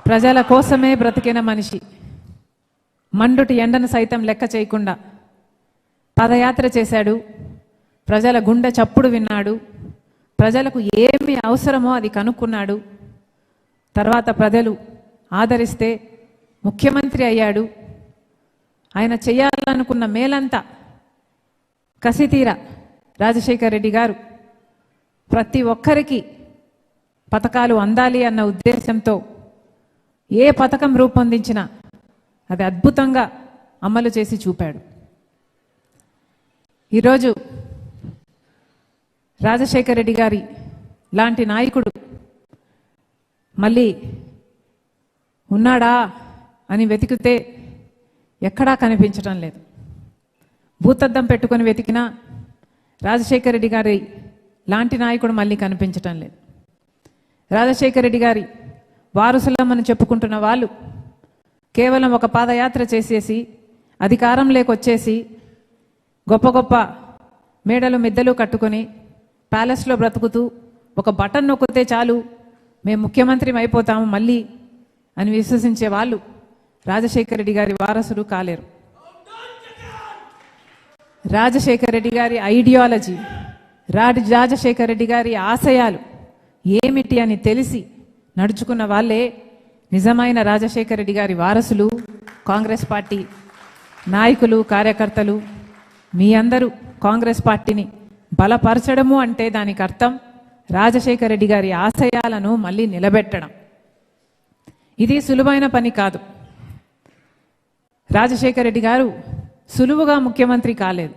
ప్రజల కోసమే బ్రతికిన మనిషి. మండుటి ఎండను సైతం లెక్క చేయకుండా పాదయాత్ర చేశాడు. ప్రజల గుండె చప్పుడు విన్నాడు. ప్రజలకు ఏమి అవసరమో అది కనుక్కున్నాడు. తర్వాత ప్రజలు ఆదరిస్తే ముఖ్యమంత్రి అయ్యాడు. ఆయన చేయాలనుకున్న మేలంతా కసితీర రాజశేఖర్ రెడ్డి గారు ప్రతి ఒక్కరికి పథకాలు అందాలి అన్న ఉద్దేశంతో ఏ పథకం రూపొందించినా అది అద్భుతంగా అమలు చేసి చూపాడు. ఈరోజు రాజశేఖర్ రెడ్డి గారి లాంటి నాయకుడు మళ్ళీ ఉన్నాడా అని వెతికితే ఎక్కడా కనిపించడం లేదు. భూతద్దం పెట్టుకొని వెతికినా రాజశేఖర్ రెడ్డి గారి లాంటి నాయకుడు మళ్ళీ కనిపించటం లేదు. రాజశేఖర్ రెడ్డి గారి వారసులమని చెప్పుకుంటున్న వాళ్ళు కేవలం ఒక పాదయాత్ర చేసేసి అధికారంలోకి వచ్చేసి గొప్ప గొప్ప మేడలు మిద్దెలు కట్టుకొని ప్యాలెస్లో బ్రతుకుతూ ఒక బటన్ నొక్కితే చాలు మేము ముఖ్యమంత్రి అయిపోతాము మళ్ళీ అని విశ్వసించే వాళ్ళు రాజశేఖర్ రెడ్డి గారి వారసుడు కాలేరు. రాజశేఖర్ రెడ్డి గారి ఐడియాలజీ, రాజశేఖర్ రెడ్డి గారి ఆశయాలు ఏమిటి అని తెలిసి నడుచుకున్న వాళ్ళే నిజమైన రాజశేఖర్ రెడ్డి గారి వారసులు. కాంగ్రెస్ పార్టీ నాయకులు, కార్యకర్తలు మీ అందరూ కాంగ్రెస్ పార్టీని బలపరచడము అంటే దానికి అర్థం రాజశేఖర్ రెడ్డి గారి ఆశయాలను మళ్ళీ నిలబెట్టడం. ఇది సులువైన పని కాదు. రాజశేఖర్ రెడ్డి గారు సులువుగా ముఖ్యమంత్రి కాలేదు.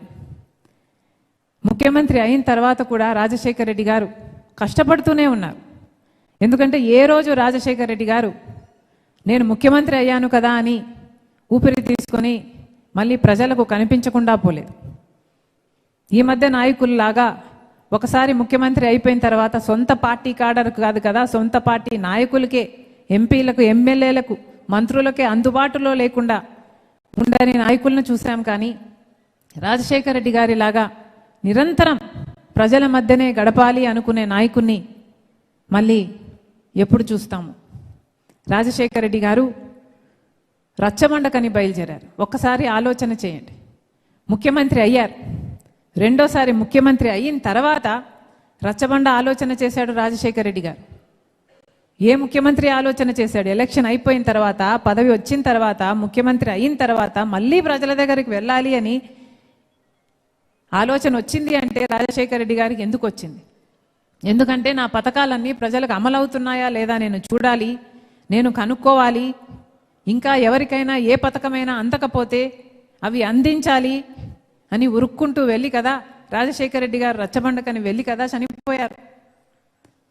ముఖ్యమంత్రి అయిన తర్వాత కూడా రాజశేఖర్ రెడ్డి గారు కష్టపడుతూనే ఉన్నారు. ఎందుకంటే ఏ రోజు రాజశేఖర్ రెడ్డి గారు నేను ముఖ్యమంత్రి అయ్యాను కదా అని ఊపిరి తీసుకొని మళ్ళీ ప్రజలకు కనిపించకుండా పోలేదు. ఈ మధ్య నాయకుల్లాగా ఒకసారి ముఖ్యమంత్రి అయిపోయిన తర్వాత సొంత పార్టీ కాడర్ కాదు కదా, సొంత పార్టీ నాయకులకే, ఎంపీలకు, ఎమ్మెల్యేలకు, మంత్రులకే అందుబాటులో లేకుండా ఉండని నాయకులను చూసాం. కానీ రాజశేఖర్ రెడ్డి గారి లాగా నిరంతరం ప్రజల మధ్యనే గడపాలి అనుకునే నాయకుడిని మళ్ళీ ఎప్పుడు చూస్తాము? రాజశేఖర్ రెడ్డి గారు రచ్చబండకని బయలుదేరారు. ఒక్కసారి ఆలోచన చేయండి. ముఖ్యమంత్రి అయ్యారు, రెండోసారి ముఖ్యమంత్రి అయిన తర్వాత రచ్చబండ ఆలోచన చేశాడు రాజశేఖర్ రెడ్డి గారు. ఏ ముఖ్యమంత్రి ఆలోచన చేశాడు? ఎలక్షన్ అయిపోయిన తర్వాత, పదవి వచ్చిన తర్వాత, ముఖ్యమంత్రి అయిన తర్వాత మళ్ళీ ప్రజల దగ్గరికి వెళ్ళాలి అని ఆలోచన వచ్చింది అంటే రాజశేఖర్ రెడ్డి గారికి ఎందుకు వచ్చింది? ఎందుకంటే నా పథకాలన్నీ ప్రజలకు అమలవుతున్నాయా లేదా నేను చూడాలి, నేను కనుక్కోవాలి, ఇంకా ఎవరికైనా ఏ పథకమైనా అందకపోతే అవి అందించాలి అని ఉరుక్కుంటూ వెళ్ళి కదా రాజశేఖర్ రెడ్డి గారు రచ్చబండకని వెళ్ళి కదా చనిపోయారు.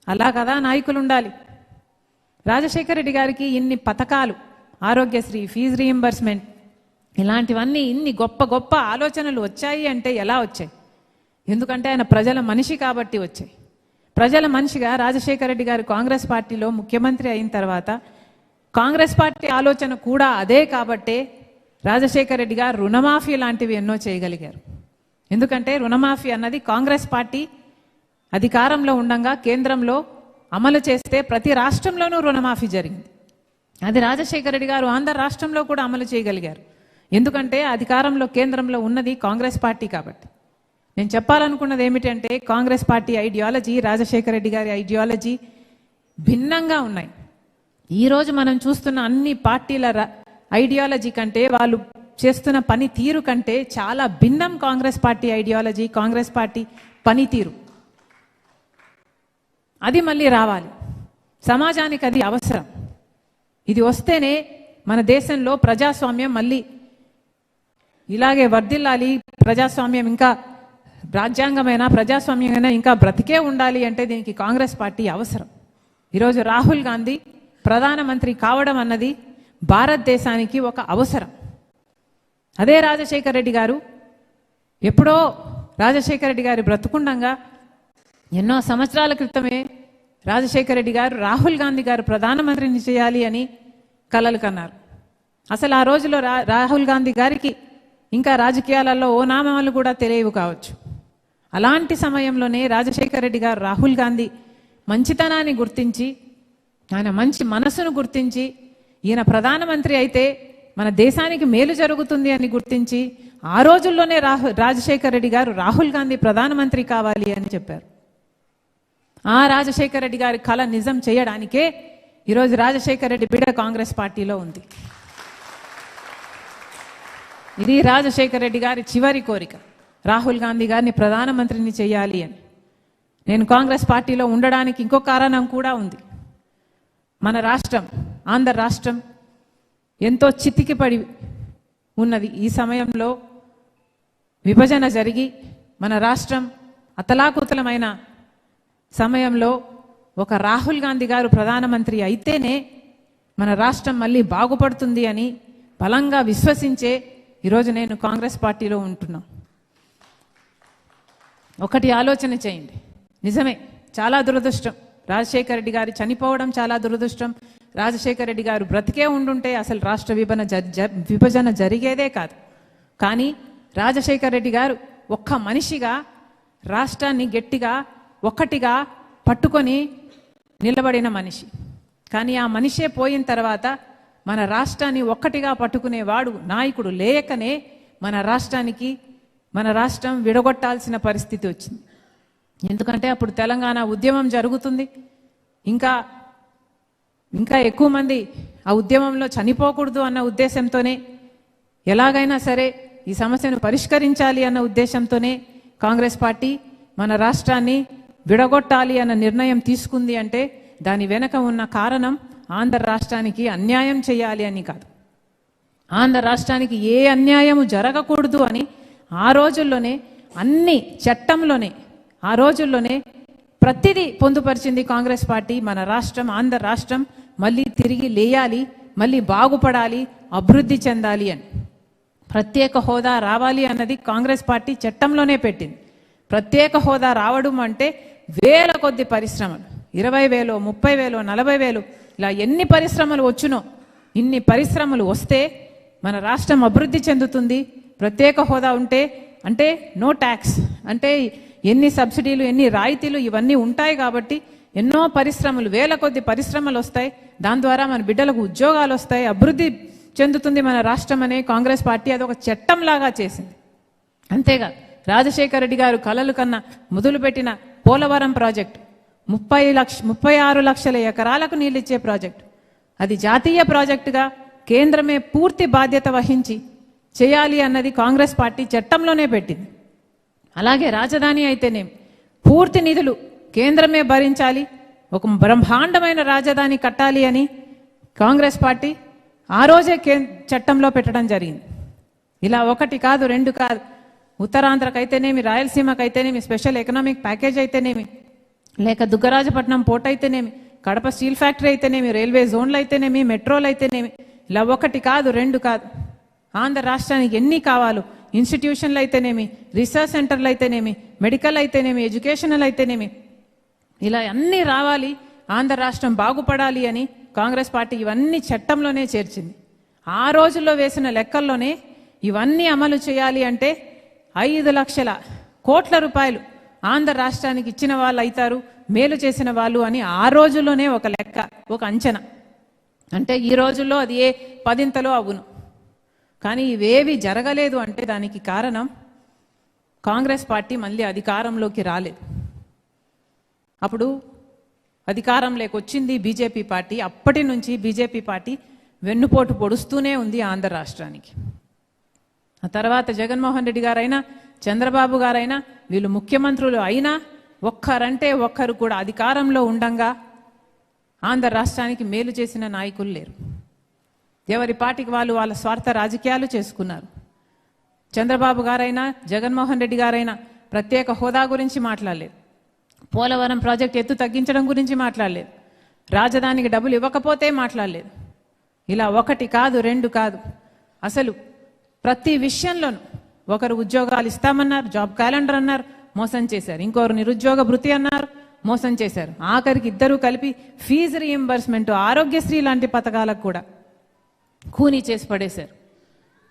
అలా కదా నాయకులు ఉండాలి. రాజశేఖర్ రెడ్డి గారికి ఇన్ని పథకాలు, ఆరోగ్యశ్రీ, ఫీజు రీయింబర్స్మెంట్, ఇలాంటివన్నీ ఇన్ని గొప్ప గొప్ప ఆలోచనలు వచ్చాయి అంటే ఎలా వచ్చాయి? ఎందుకంటే ఆయన ప్రజల మనిషి కాబట్టి వచ్చాయి. ప్రజల మనిషిగా రాజశేఖర్ రెడ్డి గారు కాంగ్రెస్ పార్టీలో ముఖ్యమంత్రి అయిన తర్వాత కాంగ్రెస్ పార్టీ ఆలోచన కూడా అదే కాబట్టే రాజశేఖర్ రెడ్డి గారు రుణమాఫీ లాంటివి ఎన్నో చేయగలిగారు. ఎందుకంటే రుణమాఫీ అన్నది కాంగ్రెస్ పార్టీ అధికారంలో ఉండగా కేంద్రంలో అమలు చేస్తే ప్రతి రాష్ట్రంలోనూ రుణమాఫీ జరిగింది. అది రాజశేఖర్ రెడ్డి గారు ఆంధ్ర రాష్ట్రంలో కూడా అమలు చేయగలిగారు. ఎందుకంటే అధికారంలో కేంద్రంలో ఉన్నది కాంగ్రెస్ పార్టీ కాబట్టి. నేను చెప్పాలనుకున్నది ఏమిటంటే కాంగ్రెస్ పార్టీ ఐడియాలజీ, రాజశేఖర్ రెడ్డి గారి ఐడియాలజీ భిన్నంగా ఉన్నాయి. ఈరోజు మనం చూస్తున్న అన్ని పార్టీల ఐడియాలజీ కంటే, వాళ్ళు చేస్తున్న పని తీరు కంటే చాలా భిన్నం Congress party ideology, Congress party పనితీరు. అది మళ్ళీ రావాలి. సమాజానికి అది అవసరం. ఇది వస్తేనే మన దేశంలో ప్రజాస్వామ్యం మళ్ళీ ఇలాగే వర్ధిల్లాలి. ప్రజాస్వామ్యం ఇంకా రాజ్యాంగమైన ప్రజాస్వామ్యమైనా ఇంకా బ్రతికే ఉండాలి అంటే దీనికి కాంగ్రెస్ పార్టీ అవసరం. ఈరోజు రాహుల్ గాంధీ ప్రధానమంత్రి కావడం అన్నది భారతదేశానికి ఒక అవసరం. అదే రాజశేఖర్ రెడ్డి గారు ఎప్పుడో రాజశేఖర్ రెడ్డి గారి బ్రతుకుండంగా ఎన్నో సంవత్సరాల క్రితమే రాజశేఖర్ రెడ్డి గారు రాహుల్ గాంధీ గారు ప్రధానమంత్రిని చేయాలి అని కలలు కన్నారు. అసలు ఆ రోజులో రాహుల్ గాంధీ గారికి ఇంకా రాజకీయాలలో ఓ నామాలు కూడా తెలియవు కావచ్చు. అలాంటి సమయంలోనే రాజశేఖర్ రెడ్డి గారు రాహుల్ గాంధీ మంచితనాన్ని గుర్తించి, ఆయన మంచి మనసును గుర్తించి ఈయన ప్రధానమంత్రి అయితే మన దేశానికి మేలు జరుగుతుంది అని గుర్తించి ఆ రోజుల్లోనే రాజశేఖర రెడ్డి గారు రాహుల్ గాంధీ ప్రధానమంత్రి కావాలి అని చెప్పారు. ఆ రాజశేఖర రెడ్డి గారి కళ నిజం చేయడానికే ఈరోజు రాజశేఖర రెడ్డి బిడ్డ కాంగ్రెస్ పార్టీలో ఉంది. ఇది రాజశేఖర రెడ్డి గారి చివరి కోరిక, రాహుల్ గాంధీ గారిని ప్రధానమంత్రిని చేయాలి అని. నేను కాంగ్రెస్ పార్టీలో ఉండడానికి ఇంకో కారణం కూడా ఉంది. మన రాష్ట్రం, ఆంధ్ర రాష్ట్రం ఎంతో చితికిపడి ఉన్నది. ఈ సమయంలో విభజన జరిగి మన రాష్ట్రం అతలాకుతలమైన సమయంలో ఒక రాహుల్ గాంధీ గారు ప్రధానమంత్రి అయితేనే మన రాష్ట్రం మళ్ళీ బాగుపడుతుంది అని బలంగా విశ్వసించే ఈరోజు నేను కాంగ్రెస్ పార్టీలో ఉంటున్నా. ఒకటి ఆలోచన చేయండి, నిజమే చాలా దురదృష్టం, రాజశేఖర రెడ్డి గారు చనిపోవడం చాలా దురదృష్టం. రాజశేఖర రెడ్డి గారు బ్రతికే ఉండుంటే అసలు రాష్ట్ర విభజన జరిగేదే కాదు. కానీ రాజశేఖర రెడ్డి గారు ఒక్క మనిషిగా రాష్ట్రాన్ని గట్టిగా ఒక్కటిగా పట్టుకొని నిలబడిన మనిషి. కానీ ఆ మనిషే పోయిన తర్వాత మన రాష్ట్రాన్ని ఒక్కటిగా పట్టుకునేవాడు నాయకుడు లేకనే మన రాష్ట్రం విడగొట్టాల్సిన పరిస్థితి వచ్చింది. ఎందుకంటే అప్పుడు తెలంగాణ ఉద్యమం జరుగుతుంది, ఇంకా ఎక్కువ మంది ఆ ఉద్యమంలో చనిపోకూడదు అన్న ఉద్దేశంతోనే, ఎలాగైనా సరే ఈ సమస్యను పరిష్కరించాలి అన్న ఉద్దేశంతోనే కాంగ్రెస్ పార్టీ మన రాష్ట్రాన్ని విడగొట్టాలి అన్న నిర్ణయం తీసుకుంది. అంటే దాని వెనక ఉన్న కారణం ఆంధ్ర రాష్ట్రానికి అన్యాయం చేయాలి అని కాదు, ఆంధ్ర రాష్ట్రానికి ఏ అన్యాయము జరగకూడదు అని ఆ రోజుల్లోనే అన్ని చట్టంలోనే ఆ రోజుల్లోనే ప్రతిదీ పొందుపరిచింది కాంగ్రెస్ పార్టీ. మన రాష్ట్రం, ఆంధ్ర రాష్ట్రం మళ్ళీ తిరిగి లేయాలి, మళ్ళీ బాగుపడాలి, అభివృద్ధి చెందాలి అని. ప్రత్యేక హోదా రావాలి అన్నది కాంగ్రెస్ పార్టీ చట్టంలోనే పెట్టింది. ప్రత్యేక హోదా రావడం అంటే వేల కొద్ది పరిశ్రమలు, 20,000, 30,000, 40,000 ఇలా ఎన్ని పరిశ్రమలు వచ్చునో ఇన్ని పరిశ్రమలు వస్తే మన రాష్ట్రం అభివృద్ధి చెందుతుంది. ప్రత్యేక హోదా ఉంటే అంటే నో ట్యాక్స్, అంటే ఎన్ని సబ్సిడీలు ఎన్ని రాయితీలు ఇవన్నీ ఉంటాయి కాబట్టి ఎన్నో పరిశ్రమలు, వేల కొద్ది పరిశ్రమలు వస్తాయి. దాని ద్వారా మన బిడ్డలకు ఉద్యోగాలు వస్తాయి, అభివృద్ధి చెందుతుంది మన రాష్ట్రం అనే కాంగ్రెస్ పార్టీ అదొక చట్టంలాగా చేసింది. అంతేగాదు, రాజశేఖర రెడ్డి గారు కలలు కన్నా మొదలుపెట్టిన పోలవరం ప్రాజెక్టు 36 లక్షల ఎకరాలకు నీళ్ళిచ్చే ప్రాజెక్టు, అది జాతీయ ప్రాజెక్టుగా కేంద్రమే పూర్తి బాధ్యత వహించి చేయాలి అన్నది కాంగ్రెస్ పార్టీ చట్టంలోనే పెట్టింది. అలాగే రాజధాని అయితేనేమి పూర్తి నిధులు కేంద్రమే భరించాలి, ఒక బ్రహ్మాండమైన రాజధాని కట్టాలి అని కాంగ్రెస్ పార్టీ ఆ రోజే చట్టంలో పెట్టడం జరిగింది. ఇలా ఒకటి కాదు, రెండు కాదు, ఉత్తరాంధ్రకైతేనేమి, రాయలసీమకైతేనేమి, స్పెషల్ ఎకనామిక్ ప్యాకేజ్ అయితేనేమి, లేక దుగ్గరాజపట్నం పోర్ట్ అయితేనేమి, కడప స్టీల్ ఫ్యాక్టరీ అయితేనేమి, రైల్వే జోన్లు అయితేనేమి, మెట్రోలు అయితేనేమి, ఇలా ఒకటి కాదు, రెండు కాదు, ఆంధ్ర రాష్ట్రానికి ఎన్ని కావాలో ఇన్స్టిట్యూషన్లు అయితేనేమి, రీసెర్చ్ సెంటర్లు అయితేనేమి, మెడికల్ అయితేనేమి, ఎడ్యుకేషనల్ అయితేనేమి, ఇలా అన్నీ రావాలి, ఆంధ్ర రాష్ట్రం బాగుపడాలి అని కాంగ్రెస్ పార్టీ ఇవన్నీ చట్టంలోనే చేర్చింది. ఆ రోజుల్లో వేసిన లెక్కల్లోనే ఇవన్నీ అమలు చేయాలి అంటే 5 లక్షల కోట్ల రూపాయలు ఆంధ్ర రాష్ట్రానికి ఇచ్చిన వాళ్ళు అవుతారు, మేలు చేసిన వాళ్ళు అని ఆ రోజుల్లోనే ఒక లెక్క, ఒక అంచనా. అంటే ఈ రోజుల్లో అది ఏ 10ంతలో అవును. కానీ ఇవేవి జరగలేదు అంటే దానికి కారణం కాంగ్రెస్ పార్టీ మళ్ళీ అధికారంలోకి రాలేదు. అప్పుడు అధికారంలోకి వచ్చింది బీజేపీ పార్టీ. అప్పటి నుంచి బీజేపీ పార్టీ వెన్నుపోటు పొడుస్తూనే ఉంది ఆంధ్ర రాష్ట్రానికి. ఆ తర్వాత జగన్మోహన్ రెడ్డి గారైనా, చంద్రబాబు గారైనా, వీళ్ళు ముఖ్యమంత్రులు అయినా ఒక్కరంటే ఒక్కరు కూడా అధికారంలో ఉండంగా ఆంధ్ర రాష్ట్రానికి మేలు చేసిన నాయకులు లేరు. ఎవరి పార్టీకి వాళ్ళు వాళ్ళ స్వార్థ రాజకీయాలు చేసుకున్నారు. చంద్రబాబు గారైనా, జగన్మోహన్ రెడ్డి గారైనా ప్రత్యేక హోదా గురించి మాట్లాడలేదు, పోలవరం ప్రాజెక్ట్ ఎత్తు తగ్గించడం గురించి మాట్లాడలేదు, రాజధానికి డబ్బులు ఇవ్వకపోతే మాట్లాడలేదు. ఇలా ఒకటి కాదు, రెండు కాదు, అసలు ప్రతి విషయంలోనూ ఒకరు ఉద్యోగాలు ఇస్తామన్నారు, జాబ్ క్యాలెండర్ అన్నారు, మోసం చేశారు. ఇంకొకరు నిరుద్యోగ భృతి అన్నారు, మోసం చేశారు. ఆఖరికి ఇద్దరు కలిపి ఫీజు రీఎంబర్స్మెంట్, ఆరోగ్యశ్రీ లాంటి పథకాలకు కూడా కూనీ చేసి పడేశారు.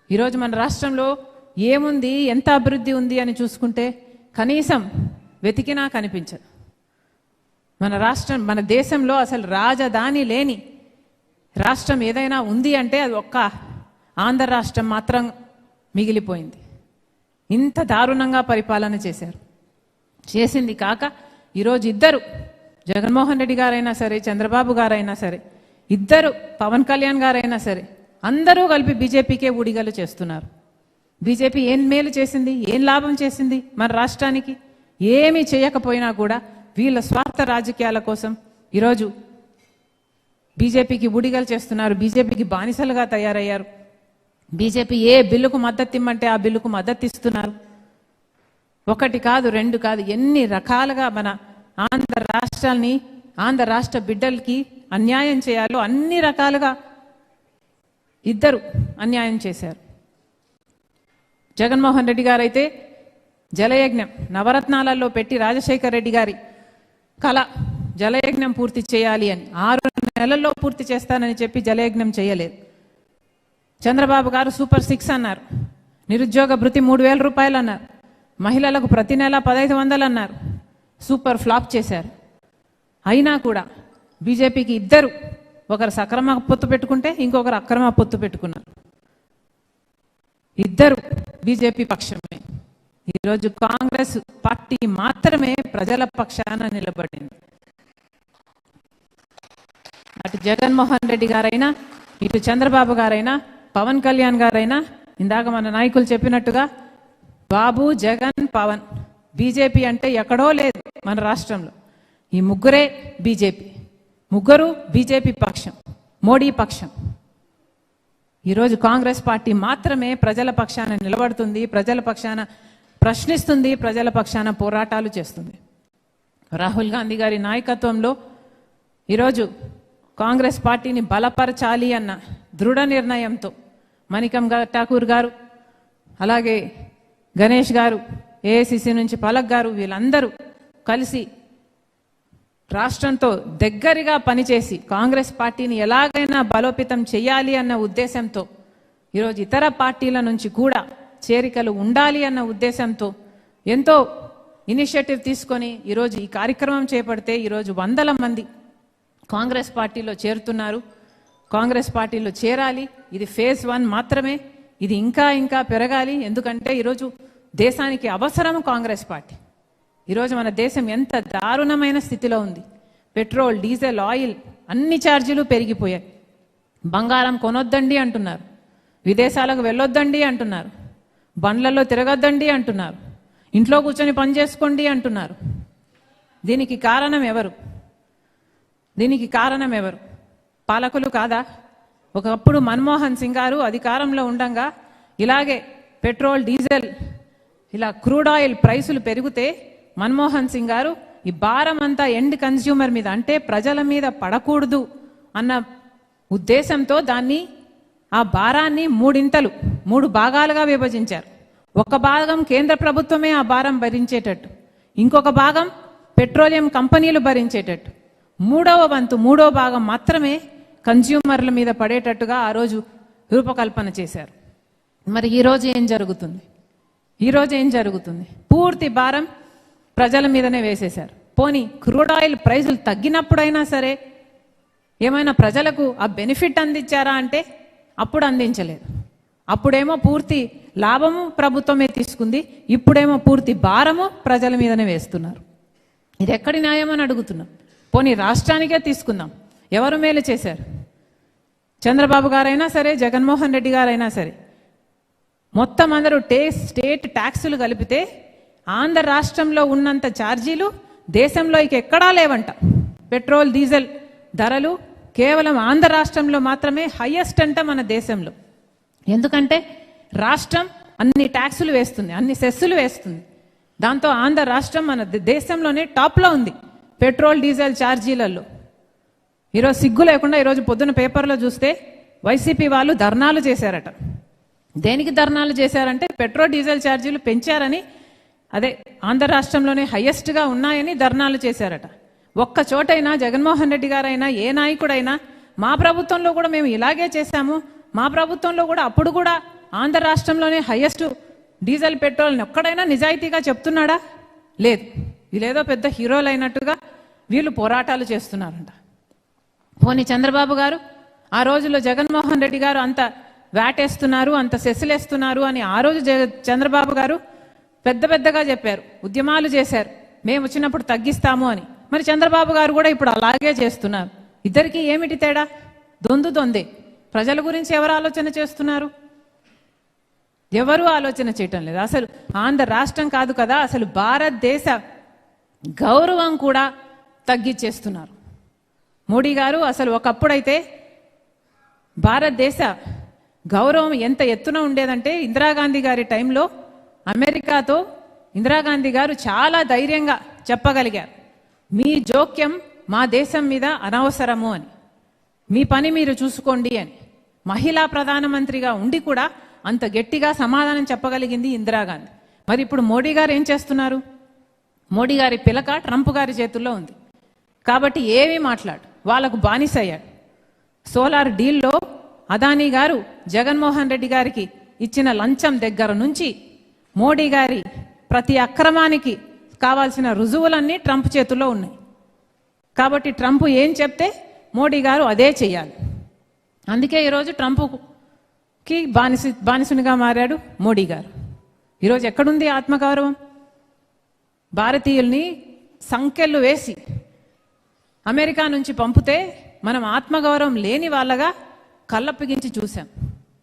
ఈరోజు మన రాష్ట్రంలో ఏముంది, ఎంత అభివృద్ధి ఉంది అని చూసుకుంటే కనీసం వెతికినా కనిపించదు. మన రాష్ట్రం, మన దేశంలో అసలు రాజధాని లేని రాష్ట్రం ఏదైనా ఉంది అంటే అది ఒక్క ఆంధ్ర రాష్ట్రం మాత్రం మిగిలిపోయింది. ఇంత దారుణంగా పరిపాలన చేశారు. చేసింది కాక ఈరోజు ఇద్దరు జగన్మోహన్ రెడ్డి గారైనా సరే, చంద్రబాబు గారైనా సరే, ఇద్దరు పవన్ కళ్యాణ్ గారైనా సరే, అందరూ కలిపి బీజేపీకే ఊడిగలు చేస్తున్నారు. బీజేపీ ఏం మేలు చేసింది, ఏం లాభం చేసింది మన రాష్ట్రానికి? ఏమీ చేయకపోయినా కూడా వీళ్ళ స్వార్థ రాజకీయాల కోసం ఈరోజు బీజేపీకి ఊడిగలు చేస్తున్నారు. బీజేపీకి బానిసలుగా తయారయ్యారు. బీజేపీ ఏ బిల్లుకు మద్దతు ఇమ్మంటే ఆ బిల్లుకు మద్దతు ఇస్తున్నారు. ఒకటి కాదు, రెండు కాదు, ఎన్ని రకాలుగా మన ఆంధ్ర రాష్ట్రాల్ని, ఆంధ్ర రాష్ట్ర బిడ్డలకి అన్యాయం చేయాలో అన్ని రకాలుగా ఇద్దరు అన్యాయం చేశారు. జగన్మోహన్ రెడ్డి గారు అయితే జలయజ్ఞం నవరత్నాలలో పెట్టి రాజశేఖర రెడ్డి గారి కళ జలయజ్ఞం పూర్తి చేయాలి అని 6 నెలల్లో పూర్తి చేస్తానని చెప్పి జలయజ్ఞం చేయలేదు. చంద్రబాబు గారు సూపర్ 6 అన్నారు. నిరుద్యోగ భృతి 3,000 రూపాయలు అన్నారు. మహిళలకు ప్రతి నెల 1,500 అన్నారు. సూపర్ ఫ్లాప్ చేశారు. అయినా కూడా బీజేపీకి ఇద్దరు, ఒకరు సక్రమ పొత్తు పెట్టుకుంటే ఇంకొకరు అక్రమ పొత్తు పెట్టుకున్నారు. ఇద్దరు బీజేపీ పక్షమే. ఈరోజు కాంగ్రెస్ పార్టీ మాత్రమే ప్రజల పక్షాన నిలబడింది. అటు జగన్మోహన్ రెడ్డి గారైనా, ఇటు చంద్రబాబు గారైనా, పవన్ కళ్యాణ్ గారైనా, ఇందాక మన నాయకులు చెప్పినట్టుగా బాబు, జగన్, పవన్, బీజేపీ అంటే ఎక్కడో లేదు మన రాష్ట్రంలో. ఈ ముగ్గురే బీజేపీ. ముగ్గురు బీజేపీ పక్షం, మోడీ పక్షం. ఈరోజు కాంగ్రెస్ పార్టీ మాత్రమే ప్రజల పక్షాన నిలబడుతుంది, ప్రజల పక్షాన ప్రశ్నిస్తుంది, ప్రజల పక్షాన పోరాటాలు చేస్తుంది. రాహుల్ గాంధీ గారి నాయకత్వంలో ఈరోజు కాంగ్రెస్ పార్టీని బలపరచాలి అన్న దృఢ నిర్ణయంతో మణికం ఠాకూర్ గారు, అలాగే గణేష్ గారు, ఏఐసిసి నుంచి పలక్ గారు, వీళ్ళందరూ కలిసి రాష్ట్రంతో దగ్గరగా పనిచేసి కాంగ్రెస్ పార్టీని ఎలాగైనా బలోపేతం చేయాలి అన్న ఉద్దేశంతో, ఈరోజు ఇతర పార్టీల నుంచి కూడా చేరికలు ఉండాలి అన్న ఉద్దేశంతో ఎంతో ఇనిషియేటివ్ తీసుకొని ఈరోజు ఈ కార్యక్రమం చేపడితే ఈరోజు 100 మంది కాంగ్రెస్ పార్టీలో చేరుతున్నారు. కాంగ్రెస్ పార్టీలో చేరాలి. ఇది ఫేజ్ 1 మాత్రమే. ఇది ఇంకా ఇంకా పెరగాలి. ఎందుకంటే ఈరోజు దేశానికి అవసరం కాంగ్రెస్ పార్టీ. ఈరోజు మన దేశం ఎంత దారుణమైన స్థితిలో ఉంది. పెట్రోల్, డీజిల్, ఆయిల్ అన్ని ఛార్జీలు పెరిగిపోయాయి. బంగారం కొనొద్దండి అంటున్నారు, విదేశాలకు వెళ్ళొద్దండి అంటున్నారు, బండ్లలో తిరగొద్దండి అంటున్నారు, ఇంట్లో కూర్చొని పని చేసుకోండి అంటున్నారు. దీనికి కారణం ఎవరు? దీనికి కారణం ఎవరు? పాలకులు కాదా? ఒకప్పుడు మన్మోహన్ సింగ్ గారు అధికారంలో ఉండంగా ఇలాగే పెట్రోల్, డీజిల్, ఇలా క్రూడ్ ఆయిల్ ప్రైసులు పెరిగితే మన్మోహన్ సింగ్ గారు ఈ భారం అంతా ఎండ్ కన్స్యూమర్ మీద, అంటే ప్రజల మీద పడకూడదు అన్న ఉద్దేశంతో దాన్ని, ఆ భారాన్ని 3 భాగాలుగా విభజించారు. ఒక భాగం కేంద్ర ప్రభుత్వమే ఆ భారం భరించేటట్టు, ఇంకొక భాగం పెట్రోలియం కంపెనీలు భరించేటట్టు, మూడో భాగం మాత్రమే కన్స్యూమర్ల మీద పడేటట్టుగా ఆ రోజు రూపకల్పన చేశారు. మరి ఈరోజు ఏం జరుగుతుంది? ఈరోజు ఏం జరుగుతుంది? పూర్తి భారం ప్రజల మీదనే వేసేశారు. పోనీ క్రూడ్ ఆయిల్ ప్రైజులు తగ్గినప్పుడైనా సరే ఏమైనా ప్రజలకు ఆ బెనిఫిట్ అందించారా అంటే అప్పుడు అందించలేదు. అప్పుడేమో పూర్తి లాభము ప్రభుత్వమే తీసుకుంది, ఇప్పుడేమో పూర్తి భారము ప్రజల మీదనే వేస్తున్నారు. ఇది ఎక్కడి న్యాయం అని అడుగుతున్నాం. పోనీ రాష్ట్రానికే తీసుకుందాం. ఎవరు మేలు చేశారు? చంద్రబాబు గారైనా సరే, జగన్మోహన్ రెడ్డి గారైనా సరే, మొత్తం అందరూ స్టేట్ ట్యాక్సులు కలిపితే ఆంధ్ర రాష్ట్రంలో ఉన్నంత ఛార్జీలు దేశంలో ఇక ఎక్కడా లేవంట. పెట్రోల్, డీజిల్ ధరలు కేవలం ఆంధ్ర రాష్ట్రంలో మాత్రమే హైయెస్ట్ అంట మన దేశంలో. ఎందుకంటే రాష్ట్రం అన్ని ట్యాక్సులు వేస్తుంది, అన్ని సెస్సులు వేస్తుంది. దాంతో ఆంధ్ర రాష్ట్రం మన దేశంలోనే టాప్లో ఉంది పెట్రోల్, డీజిల్ ఛార్జీలలో. ఈరోజు సిగ్గు లేకుండా ఈరోజు పొద్దున పేపర్లో చూస్తే వైసీపీ వాళ్ళు ధర్నాలు చేశారట. దేనికి ధర్నాలు చేశారంటే పెట్రోల్, డీజిల్ ఛార్జీలు పెంచారని, అదే ఆంధ్ర రాష్ట్రంలోనే హైయెస్ట్గా ఉన్నాయని ధర్నాలు చేశారట. ఒక్క చోటైనా జగన్మోహన్ రెడ్డి గారైనా, ఏ నాయకుడైనా మా ప్రభుత్వంలో కూడా మేము ఇలాగే చేశాము, మా ప్రభుత్వంలో కూడా అప్పుడు కూడా ఆంధ్ర రాష్ట్రంలోనే హైయెస్ట్ డీజిల్, పెట్రోల్ని ఒక్కడైనా నిజాయితీగా చెప్తున్నాడా? లేదు. వీళ్ళేదో పెద్ద హీరోలు అయినట్టుగా వీళ్ళు పోరాటాలు చేస్తున్నారంట. పోనీ చంద్రబాబు గారు ఆ రోజుల్లో జగన్మోహన్ రెడ్డి గారు అంత వేటేస్తున్నారు, అంత సెస్సులేస్తున్నారు అని ఆ రోజు చంద్రబాబు గారు పెద్దగా చెప్పారు, ఉద్యమాలు చేశారు, మేము వచ్చినప్పుడు తగ్గిస్తాము అని. మరి చంద్రబాబు గారు కూడా ఇప్పుడు అలాగే చేస్తున్నారు. ఇద్దరికి ఏమిటి తేడా? దొందే. ప్రజల గురించి ఎవరు ఆలోచన చేస్తున్నారు? ఎవరు ఆలోచన చేయటం లేదు. అసలు ఆంధ్ర రాష్ట్రం కాదు కదా, అసలు భారతదేశ గౌరవం కూడా తగ్గించేస్తున్నారు మోడీ గారు. అసలు ఒకప్పుడైతే భారతదేశ గౌరవం ఎంత ఎత్తున ఉండేదంటే ఇందిరాగాంధీ గారి టైంలో అమెరికాతో ఇందిరాగాంధీ గారు చాలా ధైర్యంగా చెప్పగలిగారు, మీ జోక్యం మా దేశం మీద అనవసరము అని, మీ పని మీరు చూసుకోండి అని. మహిళా ప్రధానమంత్రిగా ఉండి కూడా అంత గట్టిగా సమాధానం చెప్పగలిగింది ఇందిరాగాంధీ. మరి ఇప్పుడు మోడీ గారు ఏం చేస్తున్నారు? మోడీ గారి పిలక ట్రంప్ గారి చేతుల్లో ఉంది కాబట్టి ఏమీ మాట్లాడు, వాళ్ళకు బానిసయ్యాడు. సోలార్ డీల్లో అదానీ గారు జగన్మోహన్ రెడ్డి గారికి ఇచ్చిన లంచం దగ్గర నుంచి మోడీ గారి ప్రతి అక్రమానికి కావాల్సిన రుజువులన్నీ ట్రంప్ చేతుల్లో ఉన్నాయి. కాబట్టి ట్రంప్ ఏం చెప్తే మోడీ గారు అదే చేయాలి. అందుకే ఈరోజు ట్రంప్కి బానిసునిగా మారాడు మోడీ గారు. ఈరోజు ఎక్కడుంది ఆత్మగౌరవం? భారతీయుల్ని సంకెళ్ళు వేసి అమెరికా నుంచి పంపితే మనం ఆత్మగౌరవం లేని వాళ్ళగా కళ్ళప్పగించి చూసాం.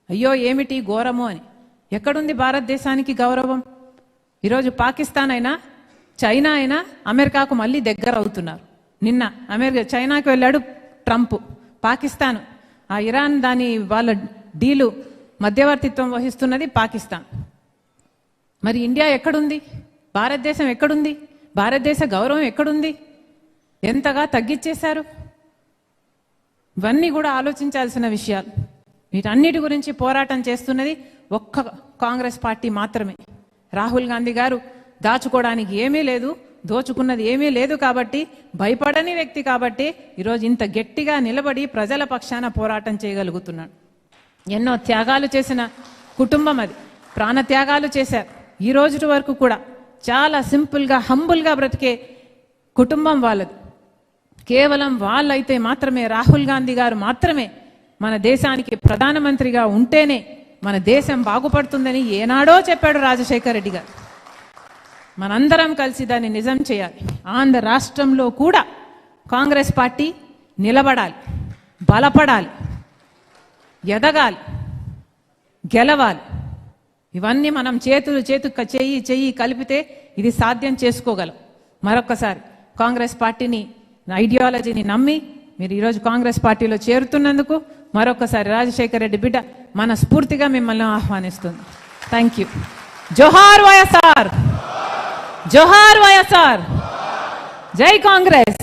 అయ్యో ఏమిటి ఘోరము అని. ఎక్కడుంది భారతదేశానికి గౌరవం? ఈరోజు పాకిస్తాన్ అయినా చైనా అయినా అమెరికాకు మళ్ళీ దగ్గర అవుతున్నారు. నిన్న చైనాకి వెళ్ళాడు ట్రంప్, పాకిస్తాన్ ఆ ఇరాన్ దాని వాళ్ళ డీలు మధ్యవర్తిత్వం వహిస్తున్నది పాకిస్తాన్. మరి ఇండియా ఎక్కడుంది? భారతదేశం ఎక్కడుంది? భారతదేశ గౌరవం ఎక్కడుంది? ఎంతగా తగ్గించేశారు. ఇవన్నీ కూడా ఆలోచించాల్సిన విషయాలు. వీటన్నిటి గురించి పోరాటం చేస్తున్నది ఒక్క కాంగ్రెస్ పార్టీ మాత్రమే. రాహుల్ గాంధీ గారు దాచుకోవడానికి ఏమీ లేదు, దోచుకున్నది ఏమీ లేదు కాబట్టి, భయపడని వ్యక్తి కాబట్టి ఈరోజు ఇంత గట్టిగా నిలబడి ప్రజల పక్షాన పోరాటం చేయగలుగుతున్నాడు. ఎన్నో త్యాగాలు చేసిన కుటుంబం అది, ప్రాణత్యాగాలు చేశారు. ఈ రోజు వరకు కూడా చాలా సింపుల్గా హంబుల్గా బ్రతికే కుటుంబం వాళ్ళది. కేవలం వాళ్ళైతే మాత్రమే, రాహుల్ గాంధీ గారు మాత్రమే మన దేశానికి ప్రధానమంత్రిగా ఉంటేనే మన దేశం బాగుపడుతుందని ఏనాడో చెప్పాడు రాజశేఖర్ రెడ్డి గారు. మనందరం కలిసి దాన్ని నిజం చేయాలి. ఆంధ్ర రాష్ట్రంలో కూడా కాంగ్రెస్ పార్టీ నిలబడాలి, బలపడాలి, ఎదగాలి, గెలవాలి. ఇవన్నీ మనం చెయ్యి కలిపితే ఇది సాధ్యం చేసుకోగలం. మరొకసారి కాంగ్రెస్ పార్టీని, ఐడియాలజీని నమ్మి మీరు ఈరోజు కాంగ్రెస్ పార్టీలో చేరుతున్నందుకు మరొకసారి రాజశేఖర్ రెడ్డి బిడ్డ మనస్ఫూర్తిగా మిమ్మల్ని ఆహ్వానిస్తుంది. Thank you. జోహార్ వైఎస్ఆర్, జోహార్ వైఎస్ఆర్, జై కాంగ్రెస్.